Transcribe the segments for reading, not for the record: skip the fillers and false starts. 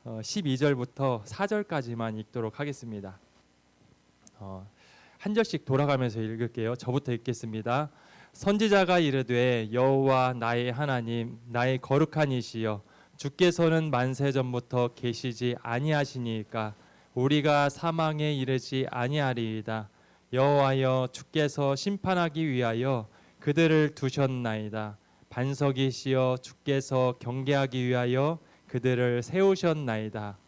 12절부터 4절까지만 읽도록 하겠습니다. 한 절씩 돌아가면서 읽을게요. 저부터 읽겠습니다. 선지자가 이르되 여호와 나의 하나님 나의 거룩한 이시여 주께서는 만세 전부터 계시지 아니하시니까 우리가 사망에 이르지 아니하리이다. 여호와여 주께서 심판하기 위하여 그들을 두셨나이다. 반석이시여 주께서 경계하기 위하여 그들을 세우셨나이다.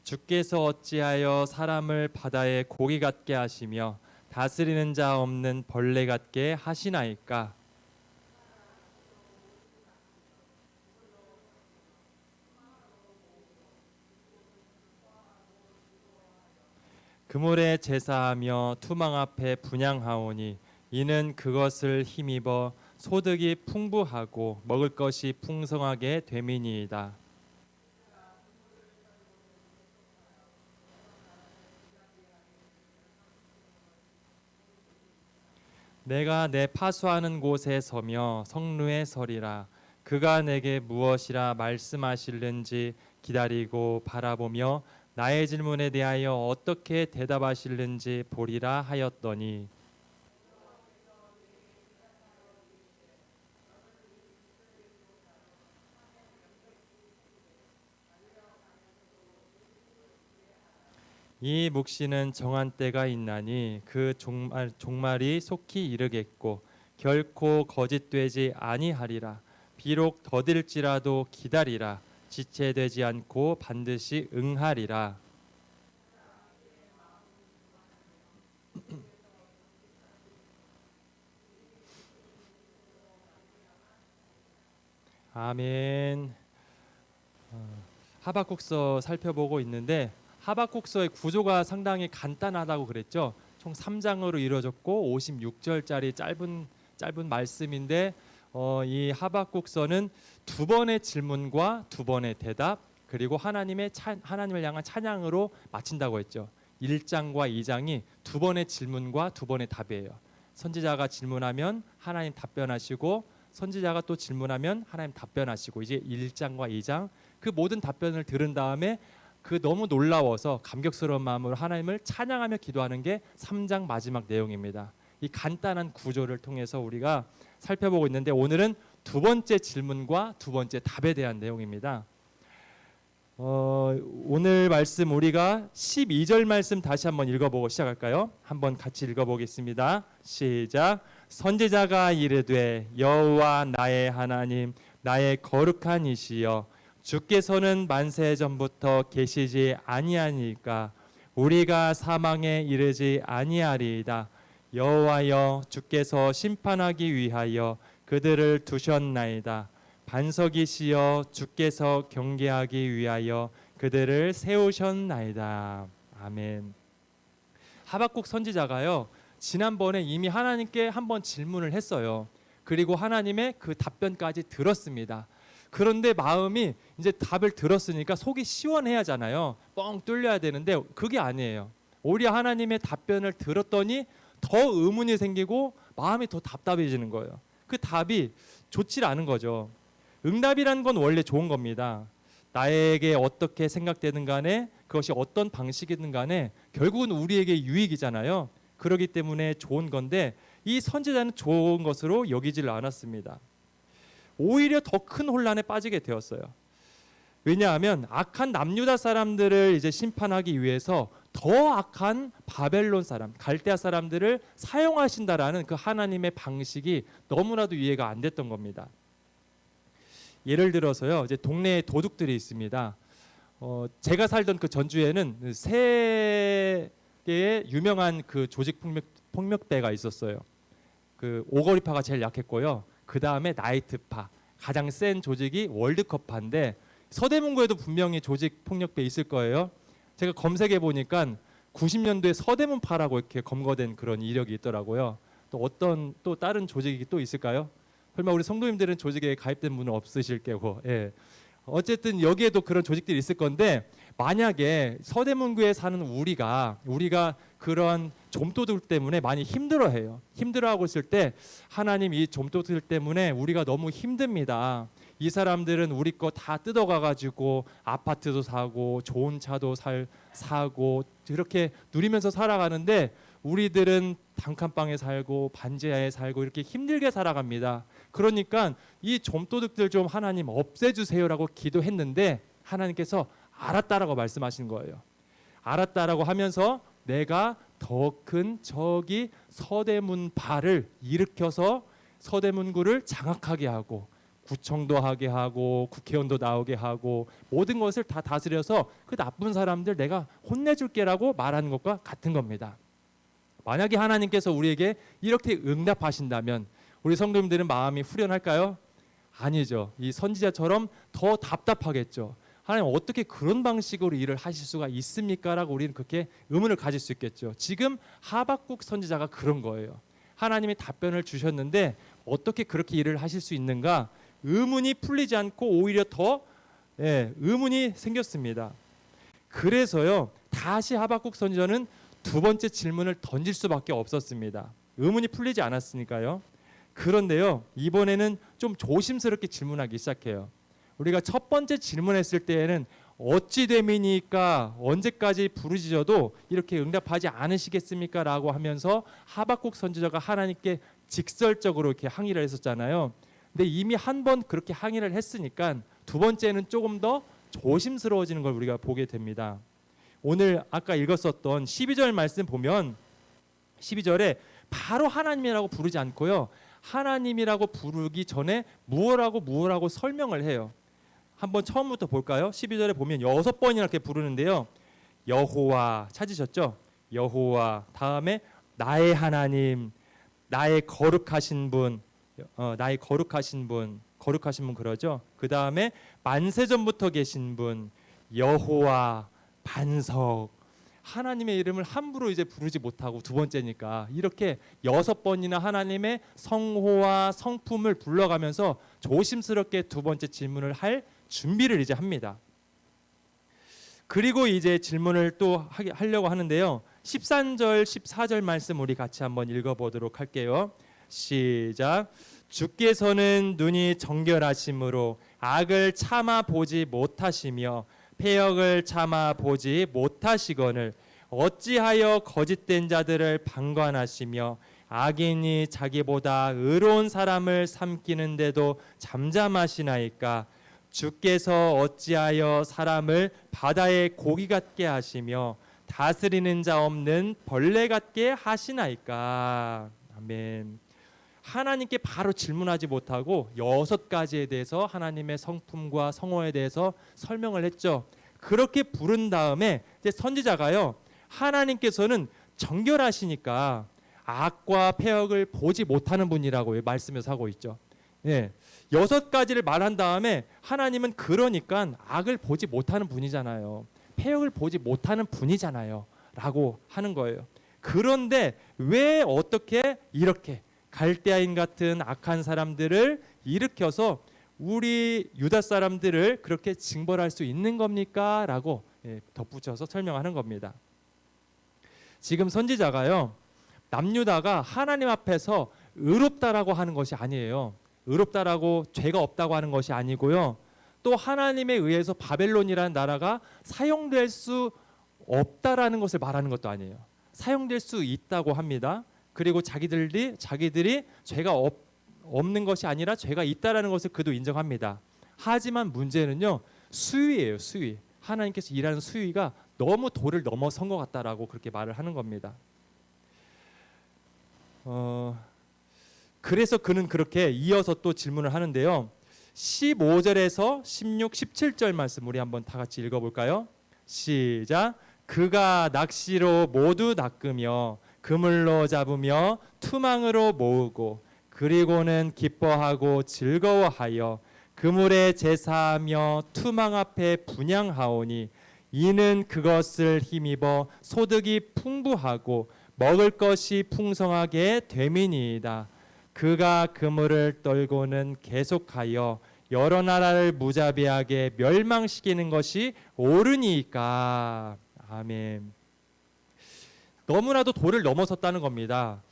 주께서 어찌하여 사람을 바다의 고기 같게 하시며 다스리는 자 없는 벌레 같게 하시나이까? 그물에 제사하며 투망 앞에 분향하오니 이는 그것을 힘입어 소득이 풍부하고 먹을 것이 풍성하게 됨이니이다. 내가 내 파수하는 곳에 서며 성루에 서리라. 그가 내게 무엇이라 말씀하실는지 기다리고 바라보며 나의 질문에 대하여 어떻게 대답하실는지 보리라 하였더니 이 묵시는 정한 때가 있나니 그 종말이 속히 이르겠고 결코 거짓되지 아니하리라. 비록 더딜지라도 기다리라. 지체되지 않고 반드시 응하리라. 아멘. 하박국서 살펴보고 있는데 하박국서의 구조가 상당히 간단하다고 그랬죠. 총 3장으로 이루어졌고 56절짜리 짧은 말씀인데 이 하박국서는 두 번의 질문과 두 번의 대답 그리고 하나님을 향한 찬양으로 마친다고 했죠. 1장과 2장이 두 번의 질문과 두 번의 답이에요. 선지자가 질문하면 하나님 답변하시고 선지자가 또 질문하면 하나님 답변하시고 이제 1장과 2장 그 모든 답변을 들은 다음에 그 너무 놀라워서 감격스러운 마음으로 하나님을 찬양하며 기도하는 게 3장 마지막 내용입니다. 이 간단한 구조를 통해서 우리가 살펴보고 있는데 오늘은 두 번째 질문과 두 번째 답에 대한 내용입니다. 오늘 말씀 우리가 12절 말씀 다시 한번 읽어보고 시작할까요? 한번 같이 읽어보겠습니다. 시작. 선지자가 이르되 여호와 나의 하나님 나의 거룩한 이시여 주께서는 만세 전부터 계시지 아니하니까 우리가 사망에 이르지 아니하리이다. 여호와여 주께서 심판하기 위하여 그들을 두셨나이다. 반석이시여 주께서 경계하기 위하여 그들을 세우셨나이다. 아멘. 하박국 선지자가요. 지난번에 이미 하나님께 한번 질문을 했어요. 그리고 하나님의 그 답변까지 들었습니다. 그런데 마음이 이제 답을 들었으니까 속이 시원해야 하잖아요. 뻥 뚫려야 되는데 그게 아니에요. 오히려 하나님의 답변을 들었더니 더 의문이 생기고 마음이 더 답답해지는 거예요. 그 답이 좋지 않은 거죠. 응답이라는 건 원래 좋은 겁니다. 나에게 어떻게 생각되든 간에 그것이 어떤 방식이든 간에 결국은 우리에게 유익이잖아요. 그렇기 때문에 좋은 건데 이 선지자는 좋은 것으로 여기질 않았습니다. 오히려 더 큰 혼란에 빠지게 되었어요. 왜냐하면 악한 남유다 사람들을 이제 심판하기 위해서 더 악한 바벨론 사람, 갈대아 사람들을 사용하신다라는 그 하나님의 방식이 너무나도 이해가 안 됐던 겁니다. 예를 들어서요, 이제 동네에 도둑들이 있습니다. 제가 살던 그 전주에는 세 개의 유명한 그 조직 폭력배가 있었어요. 그 오거리파가 제일 약했고요. 그 다음에 나이트파, 가장 센 조직이 월드컵파인데 서대문구에도 분명히 조직 폭력배 있을 거예요. 제가 검색해 보니까 90년도에 서대문파라고 이렇게 검거된 그런 이력이 있더라고요. 또 다른 조직이 또 있을까요? 설마 우리 성도님들은 조직에 가입된 분은 없으실 거고. 예. 어쨌든 여기에도 그런 조직들이 있을 건데 만약에 서대문구에 사는 우리가 그런 좀도둑 때문에 많이 힘들어해요. 힘들어하고 있을 때 하나님 이 좀도둑 때문에 우리가 너무 힘듭니다. 이 사람들은 우리 거 다 뜯어가가지고 아파트도 사고 좋은 차도 사고 이렇게 누리면서 살아가는데 우리들은 단칸방에 살고 반지하에 살고 이렇게 힘들게 살아갑니다. 그러니까 이 좀도둑들 좀 하나님 없애주세요라고 기도했는데 하나님께서 알았다라고 말씀하신 거예요. 알았다라고 하면서 내가 더 큰 저기 서대문 발을 일으켜서 서대문구를 장악하게 하고 구청도 하게 하고 국회의원도 나오게 하고 모든 것을 다 다스려서 그 나쁜 사람들 내가 혼내줄게라고 말하는 것과 같은 겁니다. 만약에 하나님께서 우리에게 이렇게 응답하신다면 우리 성도님들은 마음이 후련할까요? 아니죠. 이 선지자처럼 더 답답하겠죠. 하나님 어떻게 그런 방식으로 일을 하실 수가 있습니까? 라고 우리는 그렇게 의문을 가질 수 있겠죠. 지금 하박국 선지자가 그런 거예요. 하나님이 답변을 주셨는데 어떻게 그렇게 일을 하실 수 있는가? 의문이 풀리지 않고 오히려 더 의문이 생겼습니다. 그래서요. 다시 하박국 선지자는 두 번째 질문을 던질 수밖에 없었습니다. 의문이 풀리지 않았으니까요. 그런데요. 이번에는 좀 조심스럽게 질문하기 시작해요. 우리가 첫 번째 질문했을 때에는 어찌 됨이니까 언제까지 부르짖어도 이렇게 응답하지 않으시겠습니까? 라고 하면서 하박국 선지자가 하나님께 직설적으로 이렇게 항의를 했었잖아요. 근데 이미 한 번 그렇게 항의를 했으니까 두 번째는 조금 더 조심스러워지는 걸 우리가 보게 됩니다. 오늘 아까 읽었었던 12절 말씀 보면 12절에 바로 하나님이라고 부르지 않고요. 하나님이라고 부르기 전에 무엇라고 설명을 해요. 한번 처음부터 볼까요? 12절에 보면 6번이나 이렇게 부르는데요. 여호와 찾으셨죠? 여호와 다음에 나의 하나님, 나의 거룩하신 분, 나의 거룩하신 분 그러죠. 그 다음에 만세전부터 계신 분, 여호와, 반석. 하나님의 이름을 함부로 이제 부르지 못하고 두 번째니까 이렇게 6번이나 하나님의 성호와 성품을 불러가면서 조심스럽게 두 번째 질문을 할 준비를 이제 합니다. 그리고 이제 질문을 또 하려고 하는데요. 13절, 14절 말씀 우리 같이 한번 읽어보도록 할게요. 시작. 주께서는 눈이 정결하심으로 악을 참아 보지 못하시며 패역을 참아 보지 못하시거늘 어찌하여 거짓된 자들을 방관하시며 악인이 자기보다 의로운 사람을 삼키는데도 잠잠하시나이까. 주께서 어찌하여 사람을 바다의 고기 같게 하시며 다스리는 자 없는 벌레 같게 하시나이까. 아멘. 하나님께 바로 질문하지 못하고 6가지에 대해서 하나님의 성품과 성호에 대해서 설명을 했죠. 그렇게 부른 다음에 이제 선지자가요. 하나님께서는 정결하시니까 악과 패역을 보지 못하는 분이라고 말씀을 하고 있죠. 6가지를 말한 다음에 하나님은 그러니까 악을 보지 못하는 분이잖아요. 패역을 보지 못하는 분이잖아요. 라고 하는 거예요. 그런데 왜 어떻게 이렇게 갈대아인 같은 악한 사람들을 일으켜서 우리 유다 사람들을 그렇게 징벌할 수 있는 겁니까? 라고 덧붙여서 설명하는 겁니다. 지금 선지자가요. 남유다가 하나님 앞에서 의롭다라고 하는 것이 아니에요. 의롭다라고 죄가 없다고 하는 것이 아니고요. 또 하나님에 의해서 바벨론이라는 나라가 사용될 수 없다라는 것을 말하는 것도 아니에요. 사용될 수 있다고 합니다. 그리고 자기들이 죄가 없는 것이 아니라 죄가 있다라는 것을 그도 인정합니다. 하지만 문제는요. 수위예요. 수위. 하나님께서 일하는 수위가 너무 도를 넘어선 것 같다라고 그렇게 말을 하는 겁니다. 그래서 그는 그렇게 이어서 또 질문을 하는데요. 15절에서 16, 17절 말씀 우리 한번 다 같이 읽어볼까요? 시작. 그가 낚시로 모두 낚으며 그물로 잡으며 투망으로 모으고 그리고는 기뻐하고 즐거워하여 그물에 제사하며 투망 앞에 분향하오니 이는 그것을 힘입어 소득이 풍부하고 먹을 것이 풍성하게 됨이니이다. 그가 그물을 떨고는 계속하여 여러 나라를 무자비하게 멸망시키는 것이 옳으니까. 아멘. 너무나도 도를 넘어섰다는 겁니다.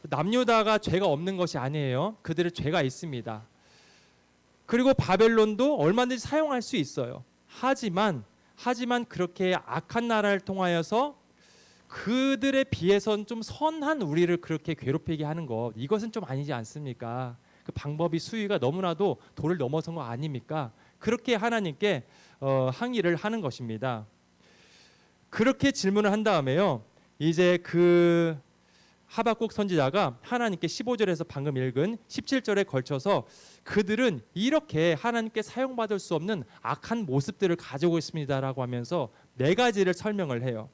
남유다가 죄가 없는 것이 아니에요. 그들의 죄가 있습니다. 그리고 바벨론도 얼마든지 사용할 수 있어요. 하지만 그렇게 악한 나라를 통하여서 그들에 비해선 좀 선한 우리를 그렇게 괴롭히게 하는 것, 이것은 좀 아니지 않습니까? 그 방법이 수위가 너무나도 도를 넘어선 거 아닙니까? 그렇게 하나님께 항의를 하는 것입니다. 그렇게 질문을 한 다음에요, 이제 그 하박국 선지자가 하나님께 15절에서 방금 읽은 17절에 걸쳐서 그들은 이렇게 하나님께 사용받을 수 없는 악한 모습들을 가지고 있습니다라고 하면서 네 가지를 설명을 해요.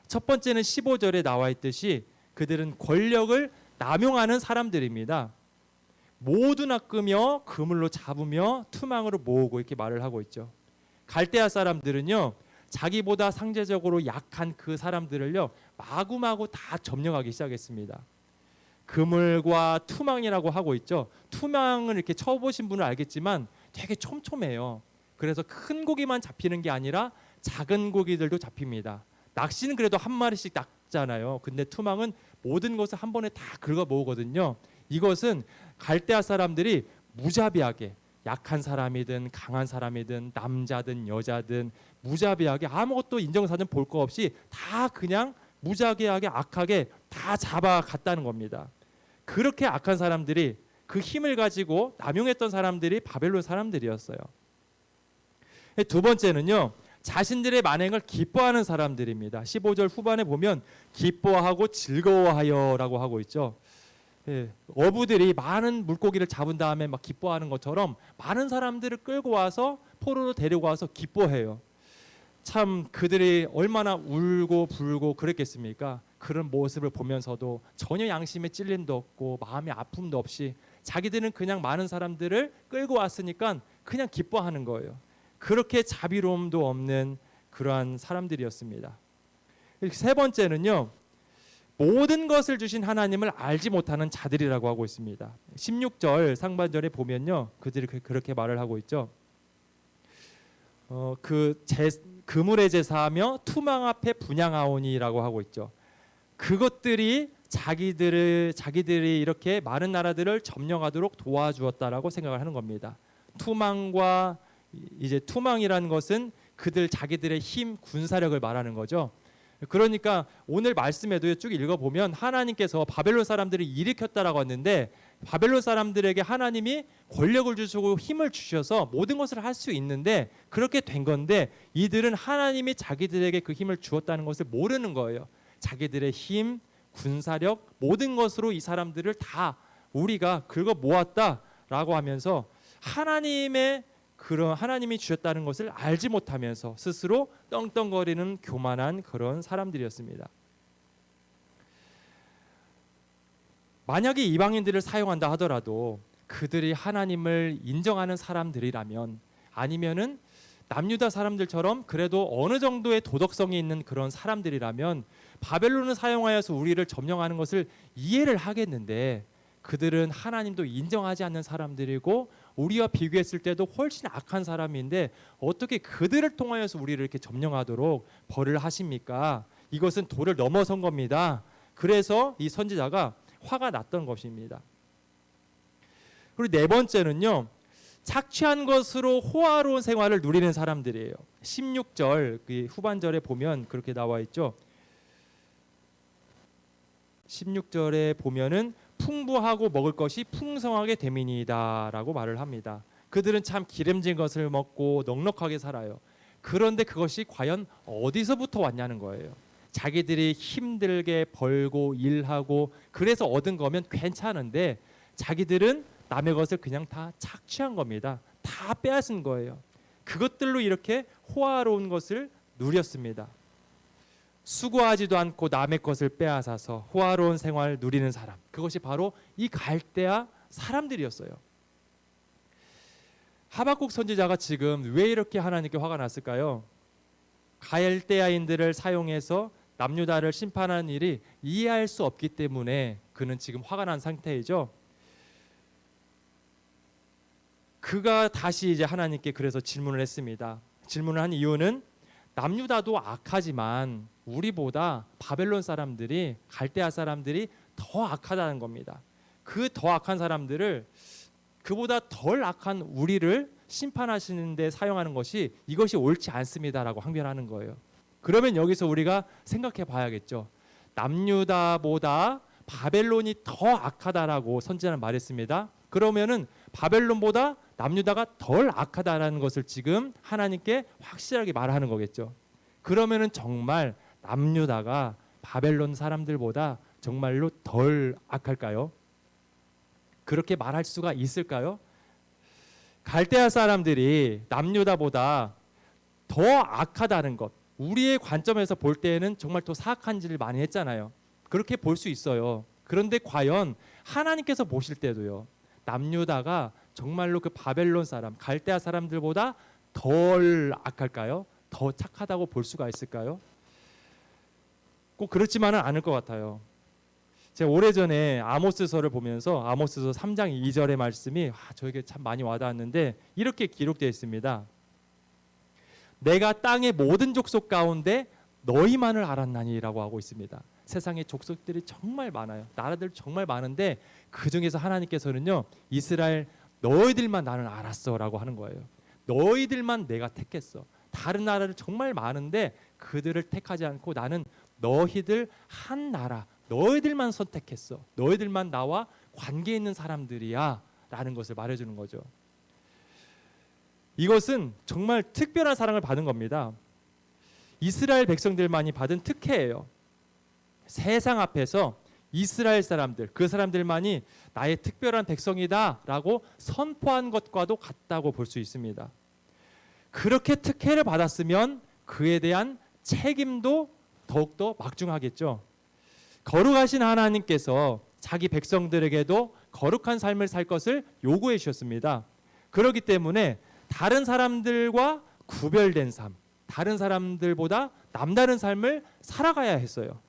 첫 번째는 15절에 나와 있듯이 그들은 권력을 남용하는 사람들입니다. 모두 낚으며 그물로 잡으며 투망으로 모으고 이렇게 말을 하고 있죠. 갈대아 사람들은요, 자기보다 상대적으로 약한 그 사람들을요 마구마구 다 점령하기 시작했습니다. 그물과 투망이라고 하고 있죠. 투망을 이렇게 쳐보신 분은 알겠지만 되게 촘촘해요. 그래서 큰 고기만 잡히는 게 아니라 작은 고기들도 잡힙니다. 낚시는 그래도 한 마리씩 낚잖아요. 근데 투망은 모든 것을 한 번에 다 긁어 모으거든요. 이것은 갈대아 사람들이 무자비하게, 약한 사람이든 강한 사람이든 남자든 여자든 무자비하게 아무것도 인정사정 볼 거 없이 다 그냥 무자비하게 악하게 다 잡아갔다는 겁니다. 그렇게 악한 사람들이, 그 힘을 가지고 남용했던 사람들이 바벨론 사람들이었어요. 두 번째는요, 자신들의 만행을 기뻐하는 사람들입니다. 15절 후반에 보면 기뻐하고 즐거워하여라고 하고 있죠. 어부들이 많은 물고기를 잡은 다음에 막 기뻐하는 것처럼 많은 사람들을 끌고 와서 포로로 데리고 와서 기뻐해요. 참 그들이 얼마나 울고 불고 그랬겠습니까? 그런 모습을 보면서도 전혀 양심에 찔림도 없고 마음의 아픔도 없이 자기들은 그냥 많은 사람들을 끌고 왔으니까 그냥 기뻐하는 거예요. 그렇게 자비로움도 없는 그러한 사람들이었습니다. 세 번째는요, 모든 것을 주신 하나님을 알지 못하는 자들이라고 하고 있습니다. 16절 상반절에 보면요, 그들이 그렇게 말을 하고 있죠. 그물의 제사하며 투망 앞에 분향하오니라고 하고 있죠. 그것들이 자기들이 이렇게 많은 나라들을 점령하도록 도와주었다라고 생각을 하는 겁니다. 투망이라는 것은 그들 자기들의 힘, 군사력을 말하는 거죠. 그러니까 오늘 말씀에도 쭉 읽어보면 하나님께서 바벨론 사람들을 일으켰다라고 했는데 바벨론 사람들에게 하나님이 권력을 주시고 힘을 주셔서 모든 것을 할 수 있는데 그렇게 된 건데 이들은 하나님이 자기들에게 그 힘을 주었다는 것을 모르는 거예요. 자기들의 힘, 군사력, 모든 것으로 이 사람들을 다 우리가 긁어 모았다라고 하면서 하나님이 주셨다는 것을 알지 못하면서 스스로 떵떵거리는 교만한 그런 사람들이었습니다. 만약에 이방인들을 사용한다 하더라도 그들이 하나님을 인정하는 사람들이라면, 아니면은 남유다 사람들처럼 그래도 어느 정도의 도덕성이 있는 그런 사람들이라면 바벨론을 사용하여서 우리를 점령하는 것을 이해를 하겠는데, 그들은 하나님도 인정하지 않는 사람들이고 우리와 비교했을 때도 훨씬 악한 사람인데 어떻게 그들을 통하여서 우리를 이렇게 점령하도록 벌을 하십니까? 이것은 도를 넘어선 겁니다. 그래서 이 선지자가 화가 났던 것입니다. 그리고 네 번째는요, 착취한 것으로 호화로운 생활을 누리는 사람들이에요. 16절 그 후반절에 보면 그렇게 나와 있죠. 16절에 보면은 풍부하고 먹을 것이 풍성하게 됨이니이다라고 말을 합니다. 그들은 참 기름진 것을 먹고 넉넉하게 살아요. 그런데 그것이 과연 어디서부터 왔냐는 거예요. 자기들이 힘들게 벌고 일하고 그래서 얻은 거면 괜찮은데 자기들은 남의 것을 그냥 다 착취한 겁니다. 다 빼앗은 거예요. 그것들로 이렇게 호화로운 것을 누렸습니다. 수고하지도 않고 남의 것을 빼앗아서 호화로운 생활을 누리는 사람, 그것이 바로 이 갈대아 사람들이었어요. 하박국 선지자가 지금 왜 이렇게 하나님께 화가 났을까요? 갈대아인들을 사용해서 남유다를 심판하는 일이 이해할 수 없기 때문에 그는 지금 화가 난 상태이죠. 그가 다시 이제 하나님께 그래서 질문을 했습니다. 질문을 한 이유는 남유다도 악하지만 우리보다 바벨론 사람들이 갈대아 사람들이 더 악하다는 겁니다. 그 더 악한 사람들을 그보다 덜 악한 우리를 심판하시는 데 사용하는 것이 이것이 옳지 않습니다라고 항변하는 거예요. 그러면 여기서 우리가 생각해 봐야겠죠. 남유다보다 바벨론이 더 악하다라고 선지자는 말했습니다. 그러면은 바벨론보다 남유다가 덜 악하다라는 것을 지금 하나님께 확실하게 말하는 거겠죠. 그러면은 정말 남유다가 바벨론 사람들보다 정말로 덜 악할까요? 그렇게 말할 수가 있을까요? 갈대아 사람들이 남유다보다 더 악하다는 것, 우리의 관점에서 볼 때에는 정말 더 사악한 짓을 많이 했잖아요. 그렇게 볼 수 있어요. 그런데 과연 하나님께서 보실 때도요, 남유다가 정말로 그 바벨론 사람, 갈대아 사람들보다 덜 악할까요? 더 착하다고 볼 수가 있을까요? 꼭 그렇지만은 않을 것 같아요. 제가 오래전에 아모스서를 보면서 아모스서 3장 2절의 말씀이 저에게 참 많이 와닿았는데 이렇게 기록되어 있습니다. 내가 땅의 모든 족속 가운데 너희만을 알았나니라고 하고 있습니다. 세상에 족속들이 정말 많아요. 나라들 정말 많은데 그 중에서 하나님께서는요, 이스라엘 너희들만 나는 알았어라고 하는 거예요. 너희들만 내가 택했어. 다른 나라들 정말 많은데 그들을 택하지 않고 나는 너희들 한 나라, 너희들만 선택했어. 너희들만 나와 관계 있는 사람들이야 라는 것을 말해주는 거죠. 이것은 정말 특별한 사랑을 받은 겁니다. 이스라엘 백성들만이 받은 특혜예요. 세상 앞에서 이스라엘 사람들, 그 사람들만이 나의 특별한 백성이다 라고 선포한 것과도 같다고 볼 수 있습니다. 그렇게 특혜를 받았으면 그에 대한 책임도 더욱더 막중하겠죠. 거룩하신 하나님께서 자기 백성들에게도 거룩한 삶을 살 것을 요구해 주셨습니다. 그렇기 때문에 다른 사람들과 구별된 삶, 다른 사람들보다 남다른 삶을 살아가야 했어요.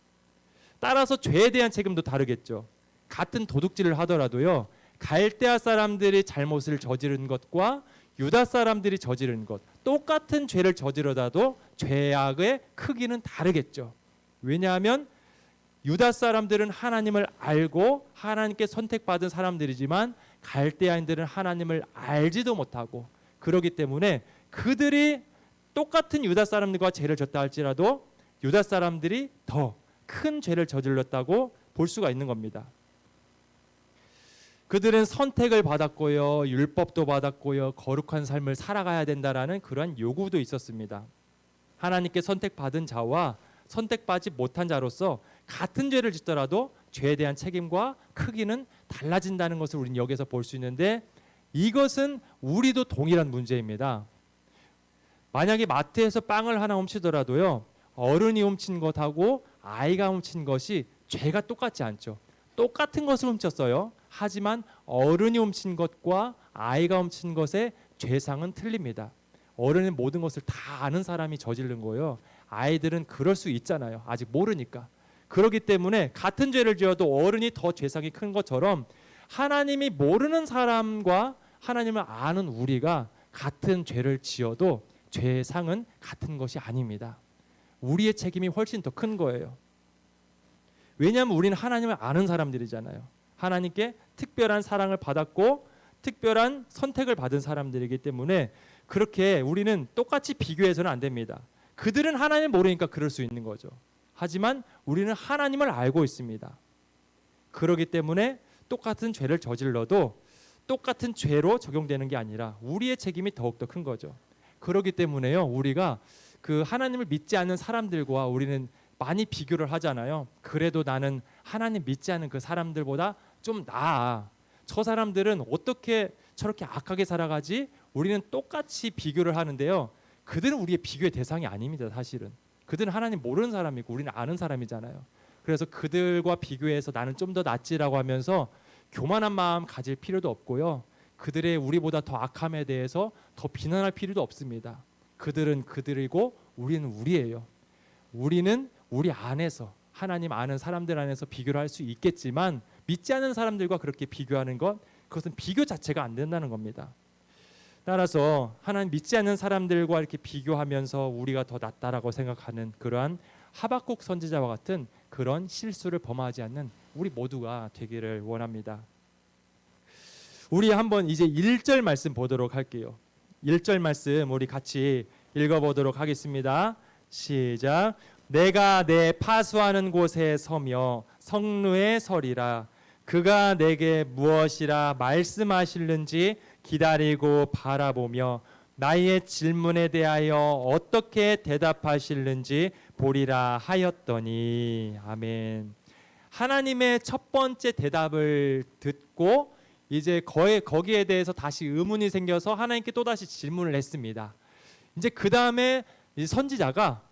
따라서 죄에 대한 책임도 다르겠죠. 같은 도둑질을 하더라도요, 갈대아 사람들이 잘못을 저지른 것과 유다 사람들이 저지른 것, 똑같은 죄를 저지르다도 죄악의 크기는 다르겠죠. 왜냐하면 유다 사람들은 하나님을 알고 하나님께 선택받은 사람들이지만 갈대아인들은 하나님을 알지도 못하고, 그렇기 때문에 그들이 똑같은 유다 사람들과 죄를 졌다 할지라도 유다 사람들이 더 큰 죄를 저질렀다고 볼 수가 있는 겁니다. 그들은 선택을 받았고요, 율법도 받았고요, 거룩한 삶을 살아가야 된다라는 그러한 요구도 있었습니다. 하나님께 선택받은 자와 선택받지 못한 자로서 같은 죄를 짓더라도 죄에 대한 책임과 크기는 달라진다는 것을 우리는 여기서 볼 수 있는데, 이것은 우리도 동일한 문제입니다. 만약에 마트에서 빵을 하나 훔치더라도요, 어른이 훔친 것하고 아이가 훔친 것이 죄가 똑같지 않죠. 똑같은 것을 훔쳤어요. 하지만 어른이 훔친 것과 아이가 훔친 것의 죄상은 틀립니다. 어른은 모든 것을 다 아는 사람이 저지른 거예요. 아이들은 그럴 수 있잖아요. 아직 모르니까. 그렇기 때문에 같은 죄를 지어도 어른이 더 죄상이 큰 것처럼 하나님이 모르는 사람과 하나님을 아는 우리가 같은 죄를 지어도 죄상은 같은 것이 아닙니다. 우리의 책임이 훨씬 더 큰 거예요. 왜냐하면 우리는 하나님을 아는 사람들이잖아요. 하나님께 특별한 사랑을 받았고 특별한 선택을 받은 사람들이기 때문에 그렇게 우리는 똑같이 비교해서는 안 됩니다. 그들은 하나님을 모르니까 그럴 수 있는 거죠. 하지만 우리는 하나님을 알고 있습니다. 그렇기 때문에 똑같은 죄를 저질러도 똑같은 죄로 적용되는 게 아니라 우리의 책임이 더욱더 큰 거죠. 그렇기 때문에요, 우리가 그 하나님을 믿지 않는 사람들과 우리는 많이 비교를 하잖아요. 그래도 나는 하나님 믿지 않는 그 사람들보다 좀 나아. 저 사람들은 어떻게 저렇게 악하게 살아가지? 우리는 똑같이 비교를 하는데요, 그들은 우리의 비교의 대상이 아닙니다. 사실은 그들은 하나님 모르는 사람이고 우리는 아는 사람이잖아요. 그래서 그들과 비교해서 나는 좀 더 낫지라고 하면서 교만한 마음 가질 필요도 없고요, 그들의 우리보다 더 악함에 대해서 더 비난할 필요도 없습니다. 그들은 그들이고 우리는 우리예요. 우리는 우리 안에서 하나님 아는 사람들 안에서 비교를 할 수 있겠지만 믿지 않는 사람들과 그렇게 비교하는 것, 그것은 비교 자체가 안 된다는 겁니다. 따라서 하나님 믿지 않는 사람들과 이렇게 비교하면서 우리가 더 낫다라고 생각하는 그러한 하박국 선지자와 같은 그런 실수를 범하지 않는 우리 모두가 되기를 원합니다. 우리 한번 이제 1절 말씀 보도록 할게요. 1절 말씀 우리 같이 읽어보도록 하겠습니다. 시작. 내가 내 파수하는 곳에 서며 성루에 서리라. 그가 내게 무엇이라 말씀하실는지 기다리고 바라보며 나의 질문에 대하여 어떻게 대답하실는지 보리라 하였더니. 아멘. 하나님의 첫 번째 대답을 듣고 이제 거기에 대해서 다시 의문이 생겨서 하나님께 또다시 질문을 했습니다. 이제 그 다음에 선지자가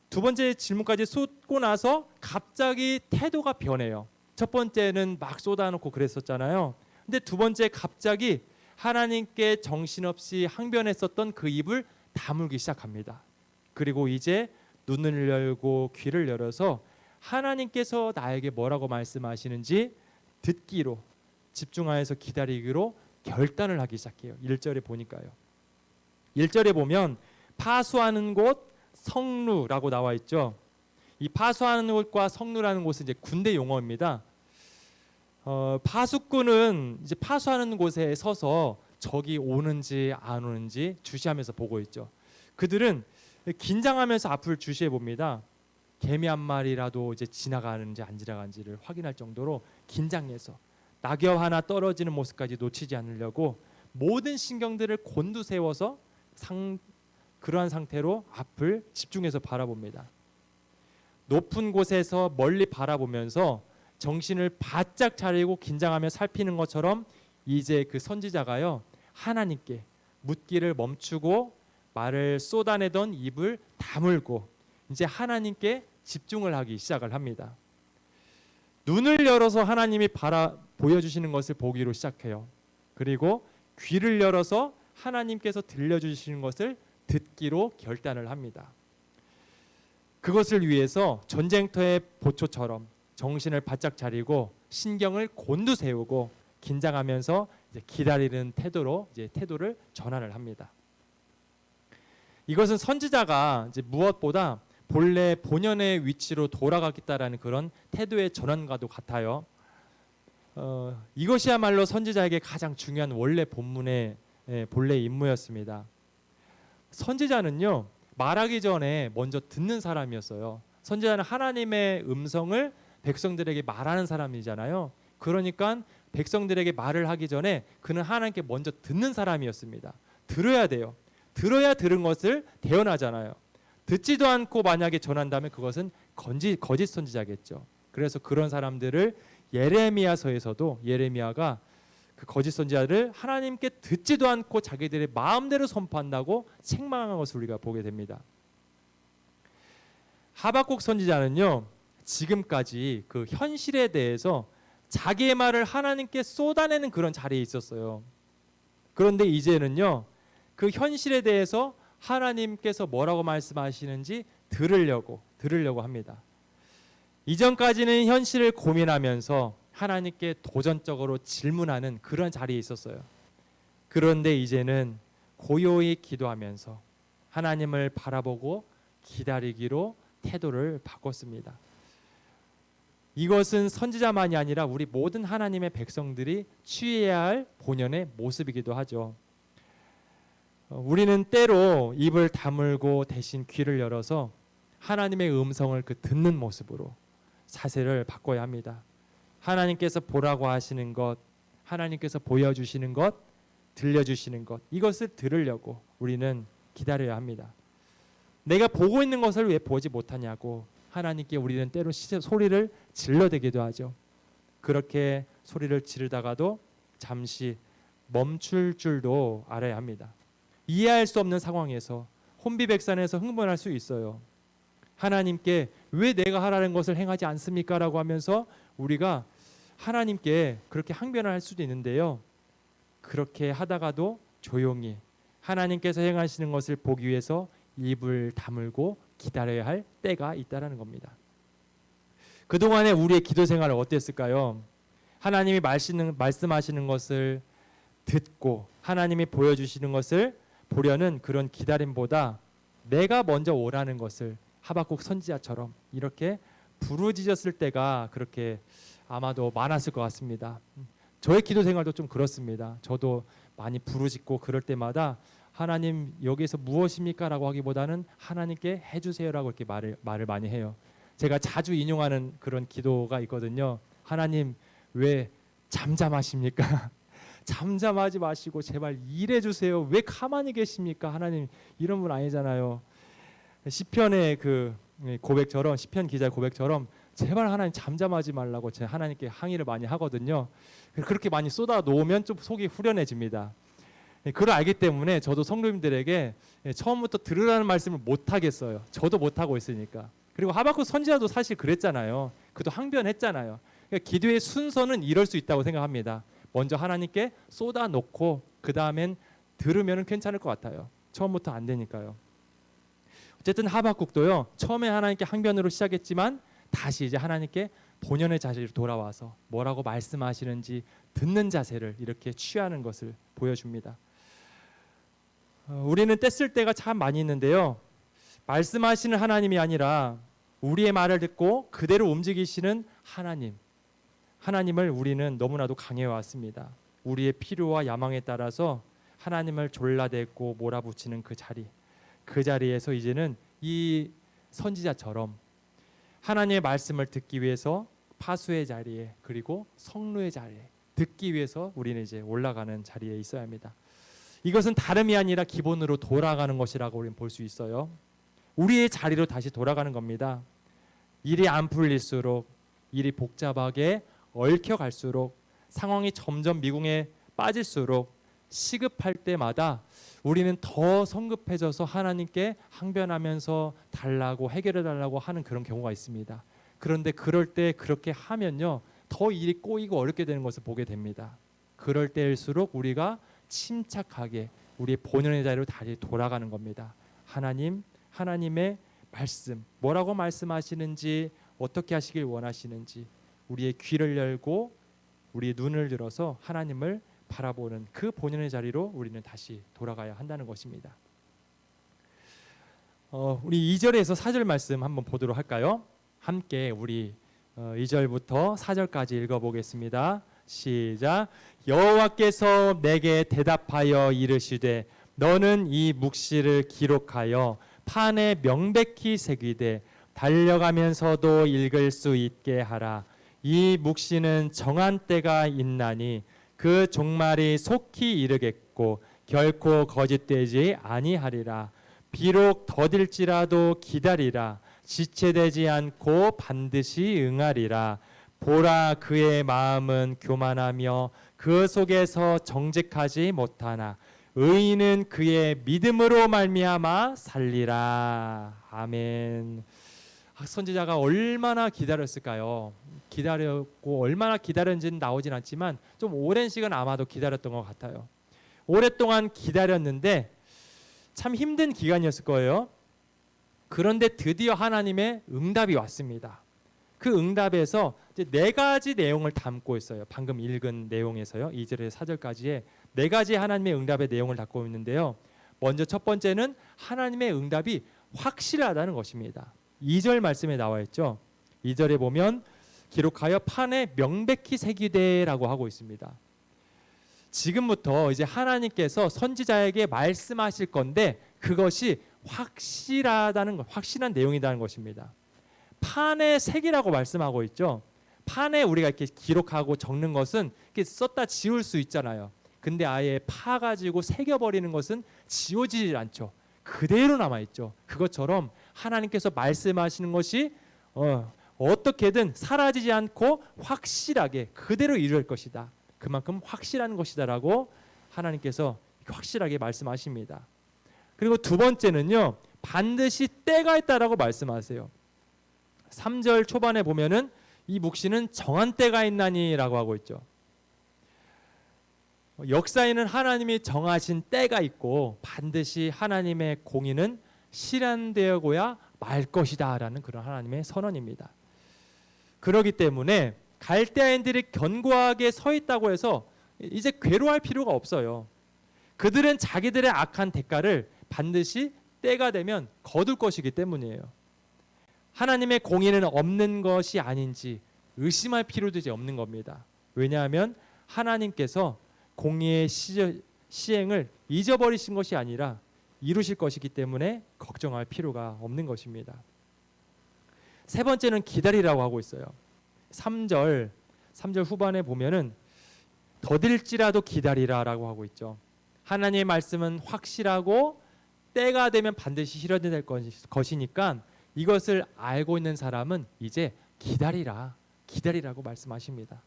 두 번째 질문까지 쏟고 나서 갑자기 태도가 변해요. 첫 번째는 막 쏟아놓고 그랬었잖아요. 근데 두 번째 갑자기 하나님께 정신없이 항변했었던 그 입을 다물기 시작합니다. 그리고 이제 눈을 열고 귀를 열어서 하나님께서 나에게 뭐라고 말씀하시는지 듣기로, 집중하여서 기다리기로 결단을 하기 시작해요. 1절에 보니까요. 1절에 보면 파수하는 곳 성루라고 나와 있죠. 이 파수하는 곳과 성루라는 곳은 이제 군대 용어입니다. 파수꾼은 이제 파수하는 곳에 서서 적이 오는지 안 오는지 주시하면서 보고 있죠. 그들은 긴장하면서 앞을 주시해 봅니다. 개미 한 마리라도 이제 지나가는지 안 지나가는지를 확인할 정도로 긴장해서 낙엽 하나 떨어지는 모습까지 놓치지 않으려고 모든 신경들을 곤두세워서 그러한 상태로 앞을 집중해서 바라봅니다. 높은 곳에서 멀리 바라보면서 정신을 바짝 차리고 긴장하며 살피는 것처럼 이제 그 선지자가요, 하나님께 묻기를 멈추고 말을 쏟아내던 입을 다물고 이제 하나님께 집중을 하기 시작을 합니다. 눈을 열어서 하나님이 보여주시는 것을 보기로 시작해요. 그리고 귀를 열어서 하나님께서 들려주시는 것을 듣기로 결단을 합니다. 그것을 위해서 전쟁터의 보초처럼 정신을 바짝 차리고 신경을 곤두세우고 긴장하면서 이제 기다리는 태도로 이제 태도를 전환을 합니다. 이것은 선지자가 이제 무엇보다 본래 본연의 위치로 돌아가겠다라는 그런 태도의 전환과도 같아요. 이것이야말로 선지자에게 가장 중요한 원래 본문의 본래 임무였습니다. 선지자는요, 말하기 전에 먼저 듣는 사람이었어요. 선지자는 하나님의 음성을 백성들에게 말하는 사람이잖아요. 그러니까 백성들에게 말을 하기 전에 그는 하나님께 먼저 듣는 사람이었습니다. 들어야 돼요. 들어야 들은 것을 대언하잖아요. 듣지도 않고 만약에 전한다면 그것은 거짓 선지자겠죠. 그래서 그런 사람들을 예레미야서에서도 예레미야가 그 거짓 선지자를 하나님께 듣지도 않고 자기들의 마음대로 선포한다고 책망한 것을 우리가 보게 됩니다. 하박국 선지자는요, 지금까지 그 현실에 대해서 자기의 말을 하나님께 쏟아내는 그런 자리에 있었어요. 그런데 이제는요, 그 현실에 대해서 하나님께서 뭐라고 말씀하시는지 들으려고 합니다. 이전까지는 현실을 고민하면서 하나님께 도전적으로 질문하는 그런 자리에 있었어요. 그런데 이제는 고요히 기도하면서 하나님을 바라보고 기다리기로 태도를 바꿨습니다. 이것은 선지자만이 아니라 우리 모든 하나님의 백성들이 취해야 할 본연의 모습이기도 하죠. 우리는 때로 입을 다물고 대신 귀를 열어서 하나님의 음성을 듣는 모습으로 자세를 바꿔야 합니다. 하나님께서 보라고 하시는 것, 하나님께서 보여주시는 것, 들려주시는 것, 이것을 들으려고 우리는 기다려야 합니다. 내가 보고 있는 것을 왜 보지 못하냐고 하나님께 우리는 때로 소리를 질러대기도 하죠. 그렇게 소리를 지르다가도 잠시 멈출 줄도 알아야 합니다. 이해할 수 없는 상황에서 혼비백산해서 흥분할 수 있어요. 하나님께 왜 내가 하라는 것을 행하지 않습니까? 라고 하면서 우리가 하나님께 그렇게 항변을 할 수도 있는데요. 그렇게 하다가도 조용히 하나님께서 행하시는 것을 보기 위해서 입을 다물고 기다려야 할 때가 있다라는 겁니다. 그동안에 우리의 기도 생활은 어땠을까요? 하나님이 말씀하시는 것을 듣고 하나님이 보여주시는 것을 보려는 그런 기다림보다 내가 먼저 오라는 것을 하박국 선지자처럼 이렇게 부르짖었을 때가 그렇게 아마도 많았을 것 같습니다. 저의 기도 생활도 좀 그렇습니다. 저도 많이 부르짖고 그럴 때마다 하나님 여기에서 무엇입니까? 라고 하기보다는 하나님께 해주세요라고 이렇게 말을 많이 해요. 제가 자주 인용하는 그런 기도가 있거든요. 하나님 왜 잠잠하십니까? 잠잠하지 마시고 제발 일해주세요. 왜 가만히 계십니까? 하나님 이런 분 아니잖아요. 시편의 그 고백처럼, 시편 기자의 고백처럼 제발 하나님 잠잠하지 말라고 제가 하나님께 항의를 많이 하거든요. 그렇게 많이 쏟아 놓으면 좀 속이 후련해집니다. 그걸 알기 때문에 저도 성도님들에게 처음부터 들으라는 말씀을 못 하겠어요. 저도 못 하고 있으니까. 그리고 하박국 선지자도 사실 그랬잖아요. 그도 항변했잖아요. 그러니까 기도의 순서는 이럴 수 있다고 생각합니다. 먼저 하나님께 쏟아 놓고 그 다음엔 들으면 괜찮을 것 같아요. 처음부터 안 되니까요. 어쨌든 하박국도요. 처음에 하나님께 항변으로 시작했지만 다시 이제 하나님께 본연의 자세로 돌아와서 뭐라고 말씀하시는지 듣는 자세를 이렇게 취하는 것을 보여줍니다. 우리는 떼쓸 때가 참 많이 있는데요. 말씀하시는 하나님이 아니라 우리의 말을 듣고 그대로 움직이시는 하나님을 우리는 너무나도 강해왔습니다. 우리의 필요와 야망에 따라서 하나님을 졸라대고 몰아붙이는 그 자리에서 이제는 이 선지자처럼 하나님의 말씀을 듣기 위해서 파수의 자리에 그리고 성루의 자리에 듣기 위해서 우리는 이제 올라가는 자리에 있어야 합니다. 이것은 다름이 아니라 기본으로 돌아가는 것이라고 우리는 볼 수 있어요. 우리의 자리로 다시 돌아가는 겁니다. 일이 안 풀릴수록, 일이 복잡하게 얽혀갈수록, 상황이 점점 미궁에 빠질수록 시급할 때마다 우리는 더 성급해져서 하나님께 항변하면서 달라고 해결해 달라고 하는 그런 경우가 있습니다. 그런데 그럴 때 그렇게 하면요 더 일이 꼬이고 어렵게 되는 것을 보게 됩니다. 그럴 때일수록 우리가 침착하게 우리의 본연의 자리로 다시 돌아가는 겁니다. 하나님의 말씀, 뭐라고 말씀하시는지, 어떻게 하시길 원하시는지 우리의 귀를 열고 우리의 눈을 들어서 하나님을 바라보는 그 본연의 자리로 우리는 다시 돌아가야 한다는 것입니다. 우리 2절에서 4절 말씀 한번 보도록 할까요? 함께 우리 2절부터 4절까지 읽어보겠습니다. 시작. 여호와께서 내게 대답하여 이르시되 너는 이 묵시를 기록하여 판에 명백히 새기되 달려가면서도 읽을 수 있게 하라. 이 묵시는 정한 때가 있나니 그 종말이 속히 이르겠고 결코 거짓되지 아니하리라. 비록 더딜지라도 기다리라. 지체되지 않고 반드시 응하리라. 보라, 그의 마음은 교만하며 그 속에서 정직하지 못하나 의인은 그의 믿음으로 말미암아 살리라. 아멘. 선지자가 얼마나 기다렸을까요? 기다렸고 얼마나 기다렸는지는 나오진 않지만 좀 오랜 시간 아마도 기다렸던 것 같아요. 오랫동안 기다렸는데 참 힘든 기간이었을 거예요. 그런데 드디어 하나님의 응답이 왔습니다. 그 응답에서 이제 네 가지 내용을 담고 있어요. 방금 읽은 내용에서요. 2절에서 4절까지의 네 가지 하나님의 응답의 내용을 담고 있는데요. 먼저 첫 번째는 하나님의 응답이 확실하다는 것입니다. 2절 말씀에 나와 있죠. 2절에 보면 기록하여 판에 명백히 새기되라고 하고 있습니다. 지금부터 이제 하나님께서 선지자에게 말씀하실 건데 그것이 확실한 내용이라는 것입니다. 판에 새기라고 말씀하고 있죠. 판에 우리가 이렇게 기록하고 적는 것은 이렇게 썼다 지울 수 있잖아요. 근데 아예 파가지고 새겨버리는 것은 지워지질 않죠. 그대로 남아있죠. 그것처럼 하나님께서 말씀하시는 것이 어떻게든 사라지지 않고 확실하게 그대로 이룰 것이다. 그만큼 확실한 것이다라고 하나님께서 확실하게 말씀하십니다. 그리고 두 번째는요. 반드시 때가 있다라고 말씀하세요. 3절 초반에 보면은 이 묵시는 정한 때가 있나니라고 하고 있죠. 역사에는 하나님이 정하신 때가 있고 반드시 하나님의 공의는 실현되어야 말 것이다라는 그런 하나님의 선언입니다. 그렇기 때문에 갈대아인들이 견고하게 서 있다고 해서 이제 괴로워할 필요가 없어요. 그들은 자기들의 악한 대가를 반드시 때가 되면 거둘 것이기 때문이에요. 하나님의 공의는 없는 것이 아닌지 의심할 필요도 이제 없는 겁니다. 왜냐하면 하나님께서 공의의 시행을 잊어버리신 것이 아니라 이루실 것이기 때문에 걱정할 필요가 없는 것입니다. 세 번째는 기다리라고 하고 있어요. 3절 후반에 보면은 더딜지라도 기다리라라고 하고 있죠. 하나님의 말씀은 확실하고 때가 되면 반드시 실현될 것이니까 이것을 알고 있는 사람은 이제 기다리라고 말씀하십니다.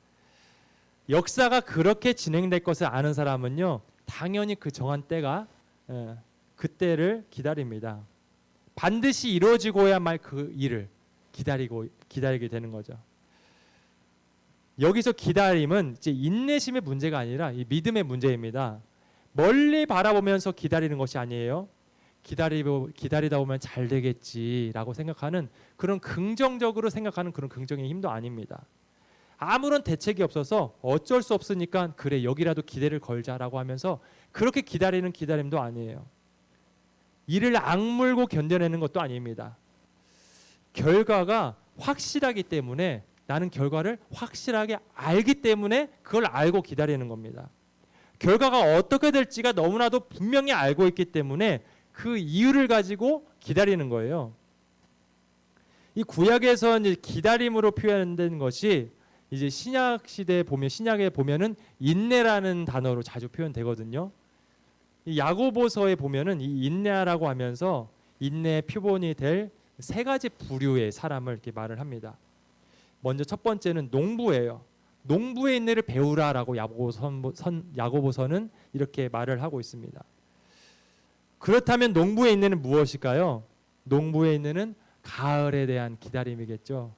역사가 그렇게 진행될 것을 아는 사람은요, 당연히 그 정한 때가 그때를 기다립니다. 반드시 이루어지고야만 그 일을 기다리게 되는 거죠. 여기서 기다림은 이제 인내심의 문제가 아니라 이 믿음의 문제입니다. 멀리 바라보면서 기다리는 것이 아니에요. 기다리다 보면 잘 되겠지라고 생각하는 그런 긍정적으로 생각하는 그런 긍정의 힘도 아닙니다. 아무런 대책이 없어서 어쩔 수 없으니까 그래 여기라도 기대를 걸자라고 하면서 그렇게 기다리는 기다림도 아니에요. 이를 악물고 견뎌내는 것도 아닙니다. 결과가 확실하기 때문에 나는 결과를 확실하게 알기 때문에 그걸 알고 기다리는 겁니다. 결과가 어떻게 될지가 너무나도 분명히 알고 있기 때문에 그 이유를 가지고 기다리는 거예요. 이 구약에서 이제 기다림으로 표현된 것이 이제 신약 시대에 보면 신약에 보면은 인내라는 단어로 자주 표현되거든요. 이 야고보서에 보면은 이 인내라고 하면서 인내의 표본이 될 세 가지 부류의 사람을 이렇게 말을 합니다. 먼저 첫 번째는 농부예요. 농부의 인내를 배우라라고 야고보서는 이렇게 말을 하고 있습니다. 그렇다면 농부의 인내는 무엇일까요? 농부의 인내는 가을에 대한 기다림이겠죠.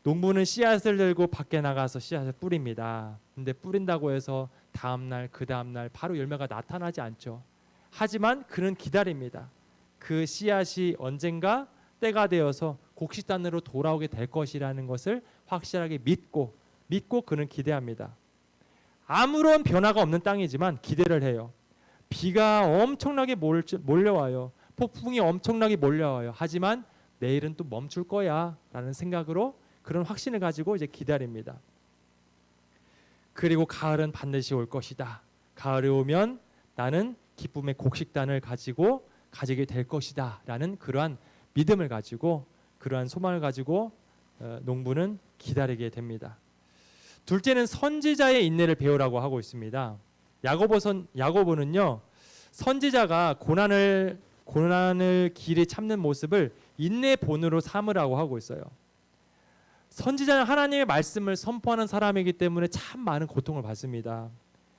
농부는 씨앗을 들고 밖에 나가서 씨앗을 뿌립니다. 근데 뿌린다고 해서 다음날 그 다음날 바로 열매가 나타나지 않죠. 하지만 그는 기다립니다. 그 씨앗이 언젠가 때가 되어서 곡식단으로 돌아오게 될 것이라는 것을 확실하게 믿고 그는 기대합니다. 아무런 변화가 없는 땅이지만 기대를 해요. 비가 엄청나게 몰려와요. 폭풍이 엄청나게 몰려와요. 하지만 내일은 또 멈출 거야 라는 생각으로 그런 확신을 가지고 이제 기다립니다. 그리고 가을은 반드시 올 것이다. 가을이 오면 나는 기쁨의 곡식단을 가지게 될 것이다 라는 그러한 믿음을 가지고 그러한 소망을 가지고 농부는 기다리게 됩니다. 둘째는 선지자의 인내를 배우라고 하고 있습니다. 야고보는요, 선지자가 고난을 길에 참는 모습을 인내의 본으로 삼으라고 하고 있어요. 선지자는 하나님의 말씀을 선포하는 사람이기 때문에 참 많은 고통을 받습니다.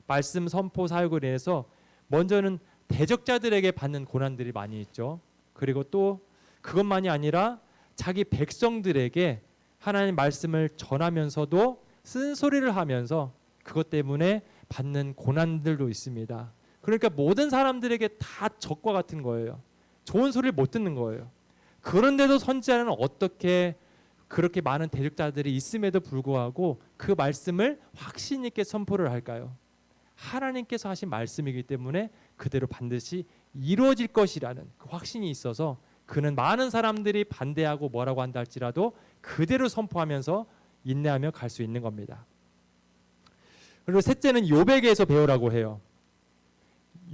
말씀 선포 사역을 인해서 먼저는 대적자들에게 받는 고난들이 많이 있죠. 그리고 또 그것만이 아니라 자기 백성들에게 하나님 말씀을 전하면서도 쓴소리를 하면서 그것 때문에 받는 고난들도 있습니다. 그러니까 모든 사람들에게 다 적과 같은 거예요. 좋은 소리를 못 듣는 거예요. 그런데도 선지자는 어떻게 그렇게 많은 대적자들이 있음에도 불구하고 그 말씀을 확신 있게 선포를 할까요? 하나님께서 하신 말씀이기 때문에 그대로 반드시 이루어질 것이라는 그 확신이 있어서 그는 많은 사람들이 반대하고 뭐라고 한다 할지라도 그대로 선포하면서 인내하며 갈 수 있는 겁니다. 그리고 셋째는 욥에게서 배우라고 해요.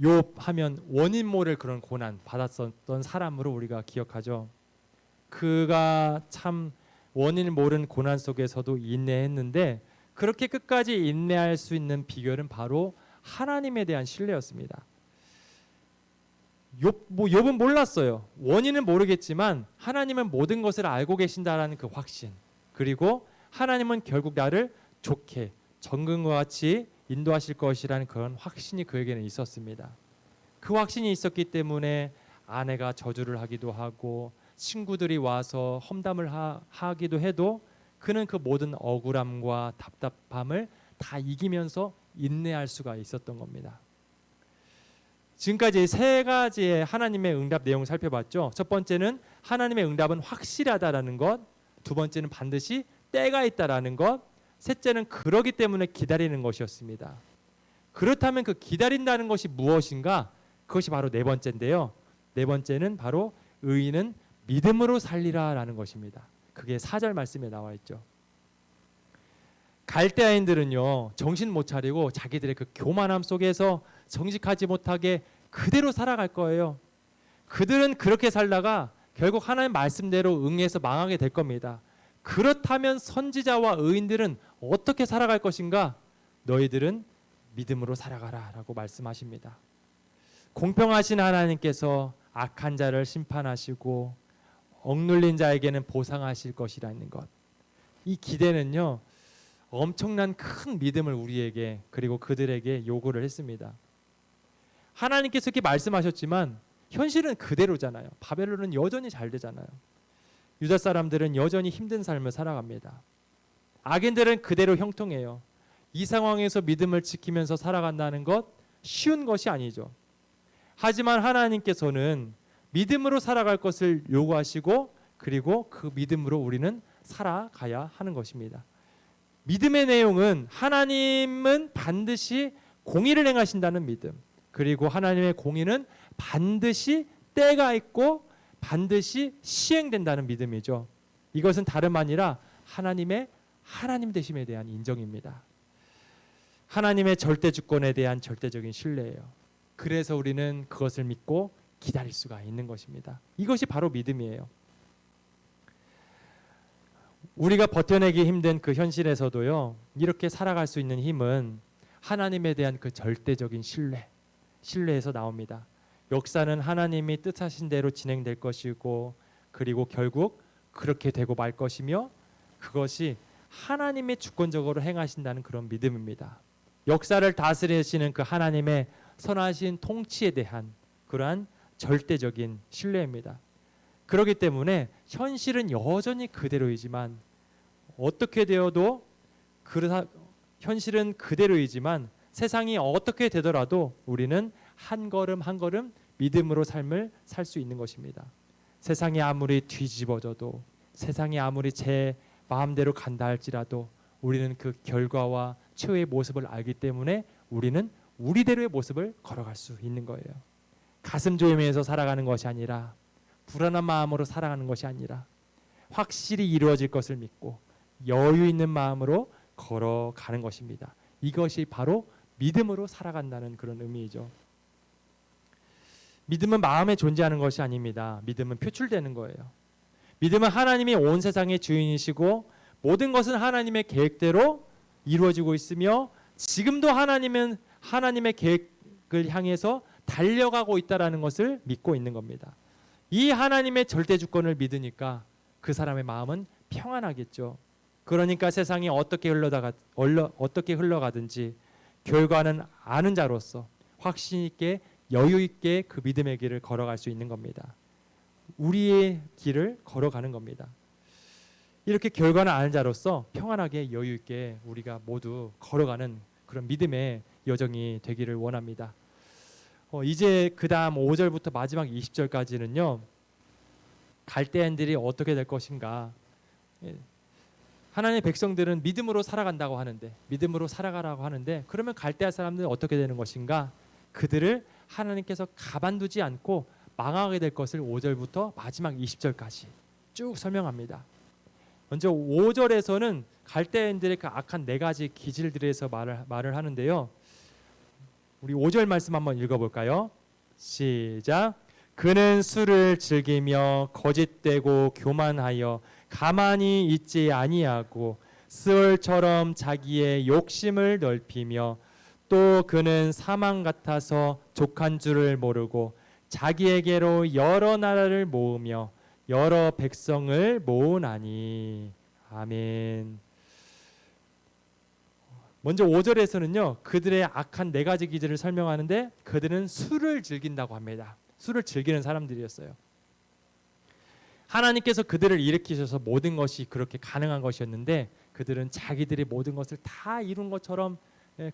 욥 하면 원인 모를 그런 고난 받았었던 사람으로 우리가 기억하죠. 그가 참 원인을 모르는 고난 속에서도 인내했는데 그렇게 끝까지 인내할 수 있는 비결은 바로 하나님에 대한 신뢰였습니다. 욥은 몰랐어요. 원인은 모르겠지만 하나님은 모든 것을 알고 계신다라는 그 확신, 그리고 하나님은 결국 나를 좋게 정금과 같이 인도하실 것이라는 그런 확신이 그에게는 있었습니다. 그 확신이 있었기 때문에 아내가 저주를 하기도 하고 친구들이 와서 험담을 하기도 해도 그는 그 모든 억울함과 답답함을 다 이기면서 인내할 수가 있었던 겁니다. 지금까지 세 가지의 하나님의 응답 내용을 살펴봤죠. 첫 번째는 하나님의 응답은 확실하다라는 것, 두 번째는 반드시 때가 있다라는 것, 셋째는 그러기 때문에 기다리는 것이었습니다. 그렇다면 그 기다린다는 것이 무엇인가? 그것이 바로 네 번째인데요. 네 번째는 바로 의인은 믿음으로 살리라라는 것입니다. 그게 4절 말씀에 나와 있죠. 갈대아인들은요, 정신 못 차리고 자기들의 그 교만함 속에서 정직하지 못하게 그대로 살아갈 거예요. 그들은 그렇게 살다가 결국 하나님 말씀대로 응해서 망하게 될 겁니다. 그렇다면 선지자와 의인들은 어떻게 살아갈 것인가? 너희들은 믿음으로 살아가라 라고 말씀하십니다. 공평하신 하나님께서 악한 자를 심판하시고 억눌린 자에게는 보상하실 것이라는 것. 이 기대는요, 엄청난 큰 믿음을 우리에게 그리고 그들에게 요구를 했습니다. 하나님께서 이렇게 말씀하셨지만 현실은 그대로잖아요. 바벨론은 여전히 잘 되잖아요. 유다 사람들은 여전히 힘든 삶을 살아갑니다. 악인들은 그대로 형통해요. 이 상황에서 믿음을 지키면서 살아간다는 것 쉬운 것이 아니죠. 하지만 하나님께서는 믿음으로 살아갈 것을 요구하시고 그리고 그 믿음으로 우리는 살아가야 하는 것입니다. 믿음의 내용은 하나님은 반드시 공의를 행하신다는 믿음, 그리고 하나님의 공의는 반드시 때가 있고 반드시 시행된다는 믿음이죠. 이것은 다름 아니라 하나님의 하나님 되심에 대한 인정입니다. 하나님의 절대 주권에 대한 절대적인 신뢰예요. 그래서 우리는 그것을 믿고 기다릴 수가 있는 것입니다. 이것이 바로 믿음이에요. 우리가 버텨내기 힘든 그 현실에서도요, 이렇게 살아갈 수 있는 힘은 하나님에 대한 그 절대적인 신뢰에서 나옵니다. 역사는 하나님이 뜻하신 대로 진행될 것이고 그리고 결국 그렇게 되고 말 것이며 그것이 하나님이 주권적으로 행하신다는 그런 믿음입니다. 역사를 다스리시는 그 하나님의 선하신 통치에 대한 그러한 절대적인 신뢰입니다. 그렇기 때문에 현실은 여전히 그대로이지만 어떻게 되어도 현실은 그대로이지만 세상이 어떻게 되더라도 우리는 한 걸음 한 걸음 믿음으로 삶을 살 수 있는 것입니다. 세상이 아무리 뒤집어져도 세상이 아무리 제 마음대로 간다 할지라도 우리는 그 결과와 최후의 모습을 알기 때문에 우리는 우리대로의 모습을 걸어갈 수 있는 거예요. 가슴 조이면서 살아가는 것이 아니라 불안한 마음으로 살아가는 것이 아니라 확실히 이루어질 것을 믿고 여유 있는 마음으로 걸어가는 것입니다. 이것이 바로 믿음으로 살아간다는 그런 의미이죠. 믿음은 마음에 존재하는 것이 아닙니다. 믿음은 표출되는 거예요. 믿음은 하나님이 온 세상의 주인이시고 모든 것은 하나님의 계획대로 이루어지고 있으며 지금도 하나님은 하나님의 계획을 향해서 달려가고 있다라는 것을 믿고 있는 겁니다. 이 하나님의 절대 주권을 믿으니까 그 사람의 마음은 평안하겠죠. 그러니까 세상이 어떻게 흘러가든지 결과는 아는 자로서 확신 있게 여유 있게 그 믿음의 길을 걸어갈 수 있는 겁니다. 우리의 길을 걸어가는 겁니다. 이렇게 결과는 아는 자로서 평안하게 여유 있게 우리가 모두 걸어가는 그런 믿음의 여정이 되기를 원합니다. 이제 그 다음 5절부터 마지막 20절까지는요. 갈대아인들이 어떻게 될 것인가. 하나님의 백성들은 믿음으로 살아간다고 하는데 믿음으로 살아가라고 하는데 그러면 갈대아 사람들은 어떻게 되는 것인가. 그들을 하나님께서 가만두지 않고 망하게 될 것을 5절부터 마지막 20절까지 쭉 설명합니다. 먼저 5절에서는 갈대아인들의 그 악한 네 가지 기질들에 대해서 말을 하는데요. 우리 5절 말씀 한번 읽어볼까요? 시작. 그는 술을 즐기며 거짓되고 교만하여 가만히 있지 아니하고 스올처럼 자기의 욕심을 넓히며 또 그는 사망 같아서 족한 줄을 모르고 자기에게로 여러 나라를 모으며 여러 백성을 모으나니. 아멘. 먼저 5절에서는요. 그들의 악한 네 가지 기질을 설명하는데 그들은 술을 즐긴다고 합니다. 술을 즐기는 사람들이었어요. 하나님께서 그들을 일으키셔서 모든 것이 그렇게 가능한 것이었는데 그들은 자기들이 모든 것을 다 이룬 것처럼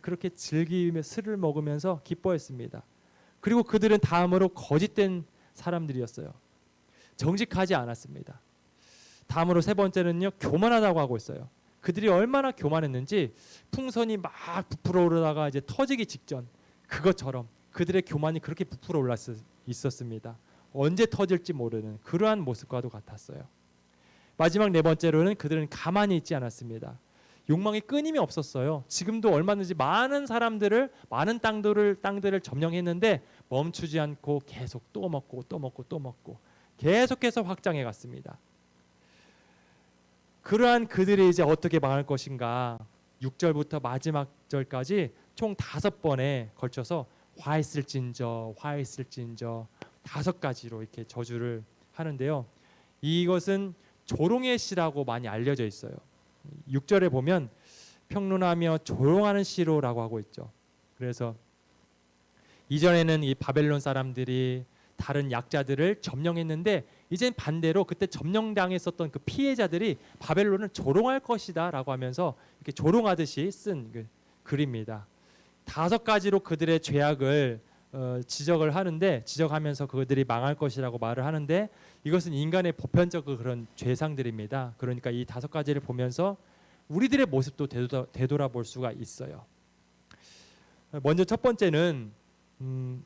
그렇게 즐기며 술을 먹으면서 기뻐했습니다. 그리고 그들은 다음으로 거짓된 사람들이었어요. 정직하지 않았습니다. 다음으로 세 번째는요. 교만하다고 하고 있어요. 그들이 얼마나 교만했는지 풍선이 막 부풀어 오르다가 이제 터지기 직전 그것처럼 그들의 교만이 그렇게 부풀어 올라 있었습니다. 언제 터질지 모르는 그러한 모습과도 같았어요. 마지막 네 번째로는 그들은 가만히 있지 않았습니다. 욕망이 끊임이 없었어요. 지금도 얼마든지 많은 사람들을 많은 땅들을 점령했는데 멈추지 않고 계속 또 먹고 또 먹고 또 먹고 계속해서 확장해 갔습니다. 그러한 그들이 이제 어떻게 망할 것인가 6절부터 마지막 절까지 총 5번에 걸쳐서 화했을진저 화했을진저 5가지로 이렇게 저주를 하는데요. 이것은 조롱의 시라고 많이 알려져 있어요. 6절에 보면 평론하며 조롱하는 시로라고 하고 있죠. 그래서 이전에는 이 바벨론 사람들이 다른 약자들을 점령했는데 이젠 반대로 그때 점령당했었던 그 피해자들이 바벨론을 조롱할 것이다라고 하면서 이렇게 조롱하듯이 쓴 그 글입니다. 5가지로 그들의 죄악을 지적하면서 그들이 망할 것이라고 말을 하는데 이것은 인간의 보편적 그런 죄상들입니다. 그러니까 이 5가지를 보면서 우리들의 모습도 되돌아볼 수가 있어요. 먼저 첫 번째는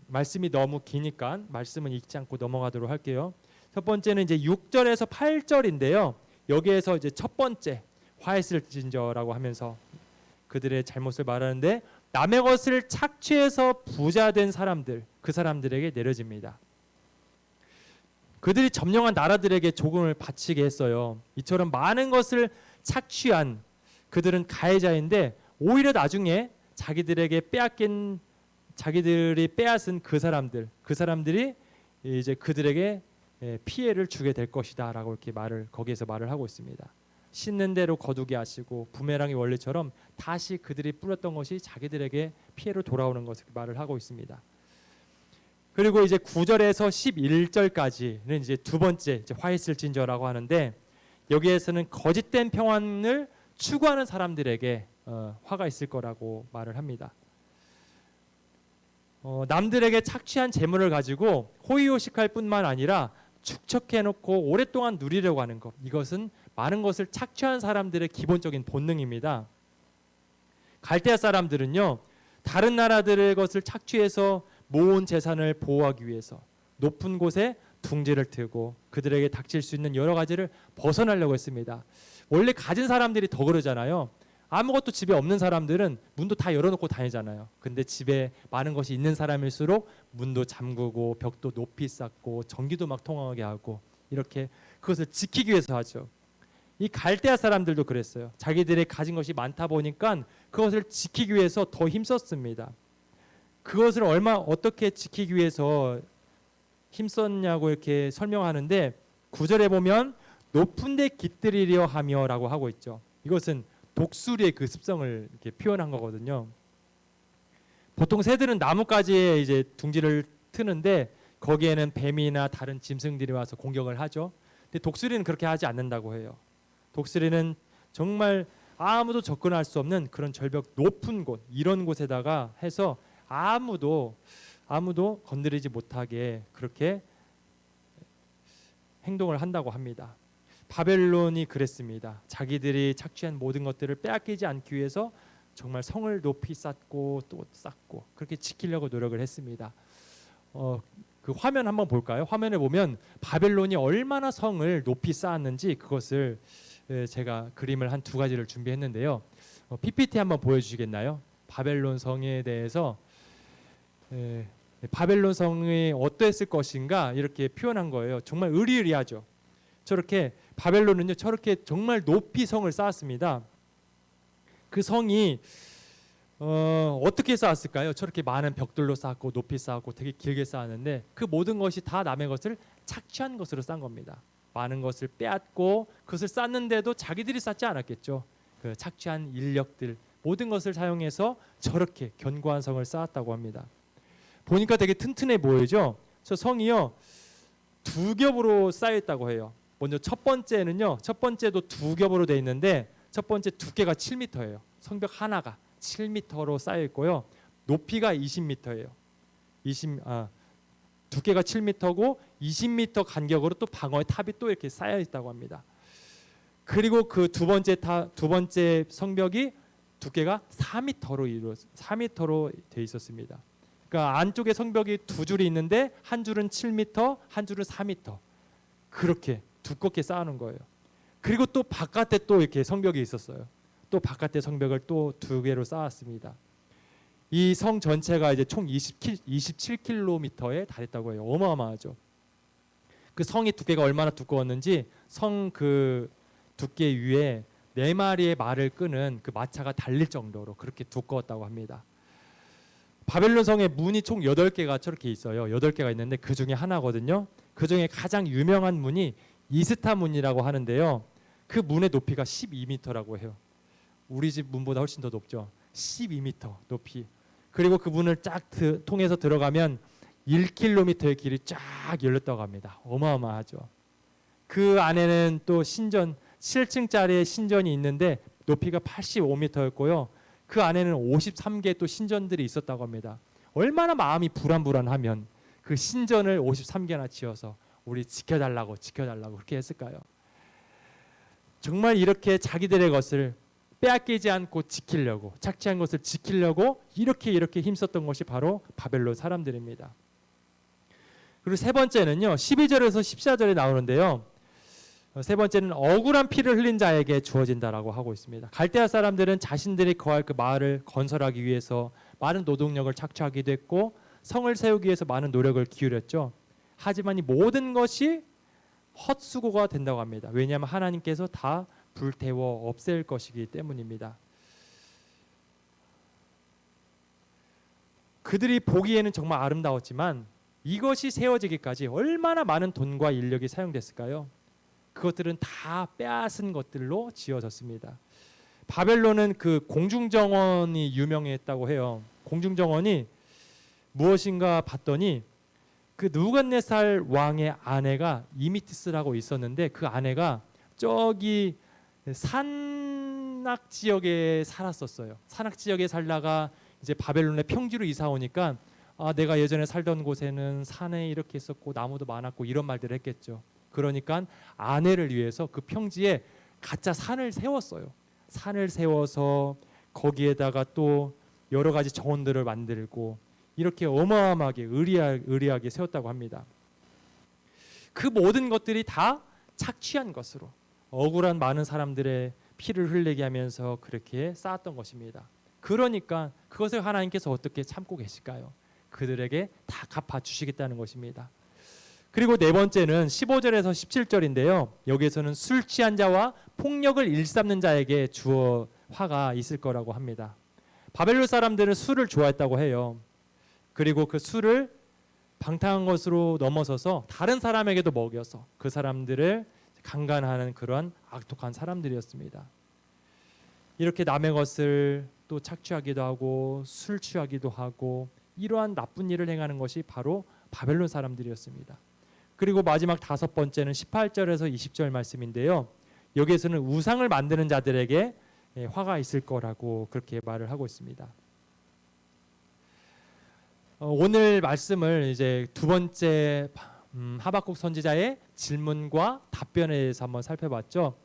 말씀이 너무 기니까 말씀은 읽지 않고 넘어가도록 할게요. 첫 번째는 이제 6절에서 8절인데요. 여기에서 이제 첫 번째 화했을진저라고 하면서 그들의 잘못을 말하는데 남의 것을 착취해서 부자 된 사람들, 그 사람들에게 내려집니다. 그들이 점령한 나라들에게 조공을 바치게 했어요. 이처럼 많은 것을 착취한 그들은 가해자인데 오히려 나중에 자기들이 빼앗은 그 사람들이 이제 그들에게 피해를 주게 될 것이다라고 이렇게 거기에서 말을 하고 있습니다. 씻는 대로 거두게 하시고 부메랑의 원리처럼 다시 그들이 뿌렸던 것이 자기들에게 피해로 돌아오는 것을 말을 하고 있습니다. 그리고 이제 9절에서 11절까지는 이제 두 번째 이제 화했을진저라고 하는데 여기에서는 거짓된 평안을 추구하는 사람들에게 화가 있을 거라고 말을 합니다. 남들에게 착취한 재물을 가지고 호의호식할 뿐만 아니라 축적해놓고 오랫동안 누리려고 하는 것, 이것은 많은 것을 착취한 사람들의 기본적인 본능입니다. 갈대아 사람들은요, 다른 나라들의 것을 착취해서 모은 재산을 보호하기 위해서 높은 곳에 둥지를 트고 그들에게 닥칠 수 있는 여러 가지를 벗어나려고 했습니다. 원래 가진 사람들이 더 그러잖아요. 아무것도 집에 없는 사람들은 문도 다 열어놓고 다니잖아요. 근데 집에 많은 것이 있는 사람일수록 문도 잠그고 벽도 높이 쌓고 전기도 막 통하게 하고 이렇게 그것을 지키기 위해서 하죠. 이 갈대아 사람들도 그랬어요. 자기들이 가진 것이 많다 보니까 그것을 지키기 위해서 더 힘썼습니다. 그것을 어떻게 지키기 위해서 힘썼냐고 이렇게 설명하는데 9절에 보면 높은 데 깃들이려 하며라고 하고 있죠. 이것은 독수리의 그 습성을 이렇게 표현한 거거든요. 보통 새들은 나뭇가지에 이제 둥지를 트는데 거기에는 뱀이나 다른 짐승들이 와서 공격을 하죠. 근데 독수리는 그렇게 하지 않는다고 해요. 독수리는 정말 아무도 접근할 수 없는 그런 절벽 높은 곳, 이런 곳에다가 해서 아무도 건드리지 못하게 그렇게 행동을 한다고 합니다. 바벨론이 그랬습니다. 자기들이 착취한 모든 것들을 빼앗기지 않기 위해서 정말 성을 높이 쌓고 또 쌓고 그렇게 지키려고 노력을 했습니다. 그 화면 한번 볼까요? 화면에 보면 바벨론이 얼마나 성을 높이 쌓았는지 그것을 제가 그림을 한 2가지를 준비했는데요. PPT 한번 보여주시겠나요? 바벨론 성에 대해서 바벨론 성이 어떠했을 것인가 이렇게 표현한 거예요. 정말 의리의리하죠. 저렇게 바벨론은요 저렇게 정말 높이 성을 쌓았습니다. 그 성이 어떻게 쌓았을까요? 저렇게 많은 벽돌로 쌓고 높이 쌓고 되게 길게 쌓았는데 그 모든 것이 다 남의 것을 착취한 것으로 쌓은 겁니다. 많은 것을 빼앗고 그것을 쌓는데도 자기들이 쌓지 않았겠죠. 그 착취한 인력들 모든 것을 사용해서 저렇게 견고한 성을 쌓았다고 합니다. 보니까 되게 튼튼해 보이죠? 저 성이요 2겹으로 쌓여 있다고 해요. 먼저 첫 번째도 2겹으로 돼 있는데 첫 번째 두께가 7m예요. 성벽 하나가 7m로 쌓여 있고요. 높이가 20m예요. 두께가 7m고 20m 간격으로 또 방어의 탑이 또 이렇게 쌓여 있다고 합니다. 그리고 그 두 번째 성벽이 두께가 4m로 돼 있었습니다. 그러니까 안쪽에 성벽이 두 줄이 있는데 한 줄은 7m, 한 줄은 4m. 그렇게 두껍게 쌓아놓은 거예요. 그리고 또 바깥에 또 이렇게 성벽이 있었어요. 또 바깥에 성벽을 또 두 개로 쌓았습니다. 이 성 전체가 이제 총 27km에 달했다고 해요. 어마어마하죠. 그 성이 두께가 얼마나 두꺼웠는지 성 그 두께 위에 4마리의 말을 끄는 그 마차가 달릴 정도로 그렇게 두꺼웠다고 합니다. 바벨론 성의 문이 총 8개가 저렇게 있어요. 8개가 있는데 그 중에 하나거든요. 그 중에 가장 유명한 문이 이스타 문이라고 하는데요. 그 문의 높이가 12m라고 해요. 우리 집 문보다 훨씬 더 높죠. 12m 높이. 그리고 그 문을 쫙 통해서 들어가면 1km의 길이 쫙 열렸다고 합니다. 어마어마하죠. 그 안에는 또 신전 7층짜리 신전이 있는데 높이가 85m였고요. 그 안에는 53개의 또 신전들이 있었다고 합니다. 얼마나 마음이 불안불안하면 그 신전을 53개나 지어서 우리 지켜달라고 그렇게 했을까요? 정말 이렇게 자기들의 것을 빼앗기지 않고 지키려고, 착취한 것을 지키려고 이렇게 힘썼던 것이 바로 바벨론 사람들입니다. 그리고 세 번째는요, 12절에서 14절에 나오는데요. 세 번째는 억울한 피를 흘린 자에게 주어진다라고 하고 있습니다. 갈대아 사람들은 자신들이 거할 그 마을을 건설하기 위해서 많은 노동력을 착취하기도 했고 성을 세우기 위해서 많은 노력을 기울였죠. 하지만 이 모든 것이 헛수고가 된다고 합니다. 왜냐하면 하나님께서 다 불태워 없앨 것이기 때문입니다. 그들이 보기에는 정말 아름다웠지만 이것이 세워지기까지 얼마나 많은 돈과 인력이 사용됐을까요? 그것들은 다 빼앗은 것들로 지어졌습니다. 바벨론은 그 공중정원이 유명했다고 해요. 공중정원이 무엇인가 봤더니 그 느부갓네살 왕의 아내가 이미티스라고 있었는데 그 아내가 저기 산악 지역에 살았었어요. 산악 지역에 살다가 이제 바벨론의 평지로 이사 오니까 내가 예전에 살던 곳에는 산에 이렇게 있었고 나무도 많았고 이런 말들을 했겠죠. 그러니까 아내를 위해서 그 평지에 가짜 산을 세웠어요. 산을 세워서 거기에다가 또 여러 가지 정원들을 만들고 이렇게 어마어마하게 의리하게 세웠다고 합니다. 그 모든 것들이 다 착취한 것으로 억울한 많은 사람들의 피를 흘리게 하면서 그렇게 쌓았던 것입니다. 그러니까 그것을 하나님께서 어떻게 참고 계실까요? 그들에게 다 갚아주시겠다는 것입니다. 그리고 네 번째는 15절에서 17절인데요. 여기에서는 술 취한 자와 폭력을 일삼는 자에게 주어 화가 있을 거라고 합니다. 바벨론 사람들은 술을 좋아했다고 해요. 그리고 그 술을 방탕한 것으로 넘어서서 다른 사람에게도 먹여서 그 사람들을 강간하는 그러한 악독한 사람들이었습니다. 이렇게 남의 것을 또 착취하기도 하고 술 취하기도 하고 이러한 나쁜 일을 행하는 것이 바로 바벨론 사람들이었습니다. 그리고 마지막 다섯 번째는 18절에서 20절 말씀인데요. 여기에서는 우상을 만드는 자들에게 화가 있을 거라고 그렇게 말을 하고 있습니다. 오늘 말씀을 이제 두 번째 하박국 선지자의 질문과 답변에 대해서 한번 살펴봤죠.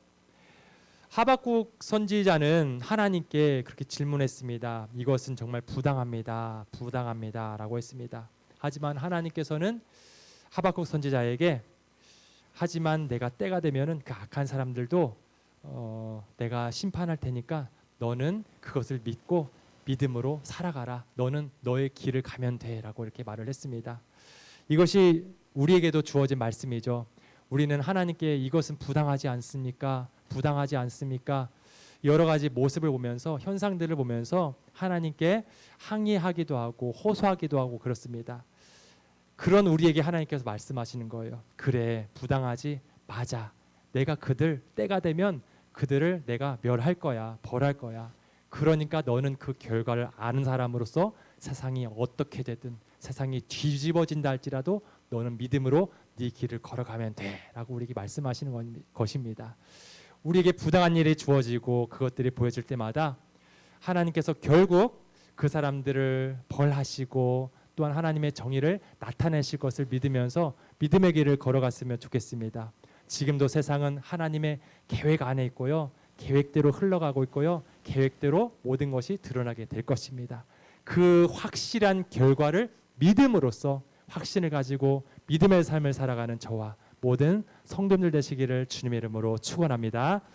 하박국 선지자는 하나님께 그렇게 질문했습니다. 이것은 정말 부당합니다라고 했습니다. 하지만 하나님께서는 하박국 선지자에게 하지만 내가 때가 되면은 그 악한 사람들도 내가 심판할 테니까 너는 그것을 믿고 믿음으로 살아가라. 너는 너의 길을 가면 돼라고 이렇게 말을 했습니다. 이것이 우리에게도 주어진 말씀이죠. 우리는 하나님께 이것은 부당하지 않습니까? 부당하지 않습니까? 여러 가지 모습을 보면서 현상들을 보면서 하나님께 항의하기도 하고 호소하기도 하고 그렇습니다. 그런 우리에게 하나님께서 말씀하시는 거예요. 그래, 부당하지? 맞아. 내가 그들 때가 되면 그들을 내가 멸할 거야. 벌할 거야. 그러니까 너는 그 결과를 아는 사람으로서 세상이 어떻게 되든 세상이 뒤집어진다 할지라도 너는 믿음으로 네 길을 걸어가면 돼 라고 우리에게 말씀하시는 것입니다. 우리에게 부당한 일이 주어지고 그것들이 보여질 때마다 하나님께서 결국 그 사람들을 벌하시고 또한 하나님의 정의를 나타내실 것을 믿으면서 믿음의 길을 걸어갔으면 좋겠습니다. 지금도 세상은 하나님의 계획 안에 있고요. 계획대로 흘러가고 있고요. 계획대로 모든 것이 드러나게 될 것입니다. 그 확실한 결과를 믿음으로써 확신을 가지고 믿음의 삶을 살아가는 저와 모든 성도들 되시기를 주님의 이름으로 축원합니다.